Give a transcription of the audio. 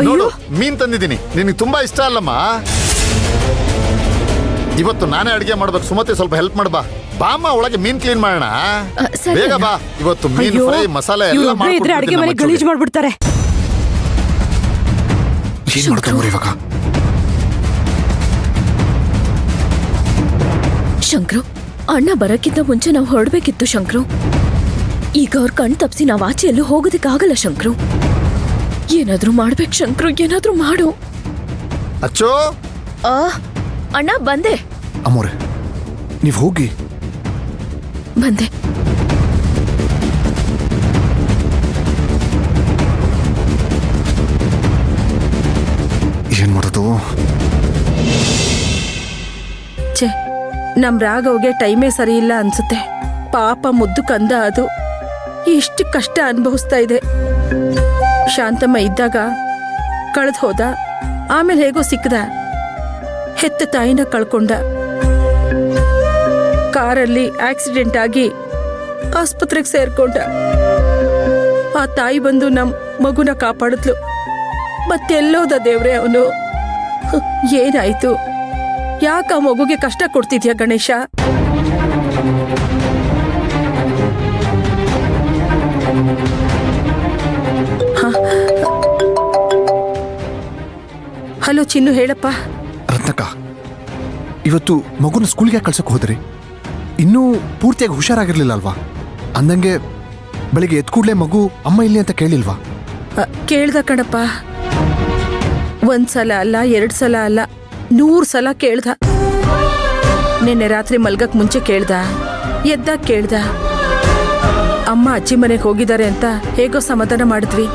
ನೋಡು ಮೀನ್ ತಂದಿದ್ದೀನಿ, ನಿನಗೆ ತುಂಬಾ ಇಷ್ಟ ಅಲ್ಲಮ್ಮ. ಇವತ್ತು ನಾನೇ ಅಡಿಗೆ ಮಾಡ್ಬೇಕು. ಸುಮತಿ ಸ್ವಲ್ಪ ಹೆಲ್ಪ್ ಮಾಡ್ಬಾ. ಬಾಮ್ಮ ಒಳಗೆ ಮೀನ್ ಕ್ಲೀನ್ ಮಾಡೋಣ. ಬೇಗ ಬಾ. ಇವತ್ತು ಮೀನ್ ಫ್ರೈ ಮಸಾಲೆ ಎಲ್ಲ ಅಡಿಗೆ ಮನೆ ಗಲೀಜ್ ಮಾಡ್ಬಿಡ್ತಾರೆ. ಏನ್ ಮಾಡ್ಕೊಂಡ್ರು ಇವಾಗ? ಶಂಕ್ರು, ಅಣ್ಣ ಬರಕ್ಕಿಂತ ಮುಂಚೆ ನಾವು ಹೊರಡ್ಬೇಕಿತ್ತು ಶಂಕ್ರು. ಈಗ ಅವ್ರ ಕಣ್ ತಪ್ಸಿ ನಾವ್ ಆಚೆ ಎಲ್ಲೂ ಹೋಗೋದಕ್ಕಾಗಲ್ಲ ಶಂಕ್ರು. ಏನಾದ್ರೂ ಮಾಡ್ಬೇಕು ಶಂಕ್ರು, ಏನಾದ್ರೂ ಮಾಡು. ಅಚ್ಚೋ ಅಣ್ಣ ಬಂದೆ. ಅಮ್ಮೋರೆ ನೀವ್ ಹೋಗಿ. ಬಂದೆ. ಏನ್ ಮಾಡೋದು? ಛೇ, ನಮ್ ರಾಘವ್ಗೆ ಟೈಮೇ ಸರಿ ಇಲ್ಲ ಅನ್ಸುತ್ತೆ. ಪಾಪ ಮುದ್ದು ಕಂದ ಅದು ಇಷ್ಟು ಕಷ್ಟ ಅನುಭವಿಸ್ತಾ ಇದೆ. ಶಾಂತಮ್ಮ ಇದ್ದಾಗ ಕಳೆದು ಹೋದ, ಆಮೇಲೆ ಹೇಗೋ ಸಿಕ್ಕದ. ಹೆತ್ತ ತಾಯಿನ ಕಳ್ಕೊಂಡ. ಕಾರಲ್ಲಿ ಆಕ್ಸಿಡೆಂಟ್ ಆಗಿ ಆಸ್ಪತ್ರೆಗೆ ಸೇರ್ಕೊಂಡ. ಆ ತಾಯಿ ಬಂದು ನಮ್ ಮಗುನ ಕಾಪಾಡಿದ್ಲು. ಮತ್ತೆಲ್ಲೋದ ದೇವ್ರೆ ಅವನು? ಏನಾಯ್ತು? ಯಾಕ ಆ ಮಗುಗೆ ಕಷ್ಟ ಕೊಡ್ತಿದ್ಯಾ ಗಣೇಶ? ಹಲೋ ಚಿನ್ನು, ಹೇಳಪ್ಪ. ರತ್ನಕ್ಕ, ಇವತ್ತು ಮಗುನ ಸ್ಕೂಲ್ಗೆ ಕಳ್ಸಕ್ ಹೋದ್ರಿ? ಇನ್ನೂ ಪೂರ್ತಿಯಾಗಿ ಹುಷಾರಾಗಿರ್ಲಿಲ್ಲ ಅಲ್ವಾ? ಅಂದಂಗೆ ಬೆಳಿಗ್ಗೆ ಎದ್ ಕೂಡ್ಲೆ ಮಗು ಅಮ್ಮ ಇಲ್ಲಿ ಅಂತ ಕೇಳಿಲ್ವಾ? ಕೇಳ್ದ ಕಣಪ್ಪ. ಒಂದ್ಸಲ ಅಲ್ಲ, 2 ಸಲ ಅಲ್ಲ, 100 ಸಲ ಕೇಳ್ದ. ನಿನ್ನೆ ರಾತ್ರಿ ಮಲ್ಗಕ್ ಮುಂಚೆ ಕೇಳ್ದ, ಎದ್ದಾಗ ಕೇಳ್ದ. ಅಮ್ಮ ಅಜ್ಜಿ ಮನೆಗೆ ಹೋಗಿದ್ದಾರೆ ಅಂತ ಹೇಗೋ ಸಮಾಧಾನ ಮಾಡಿದ್ವಿ.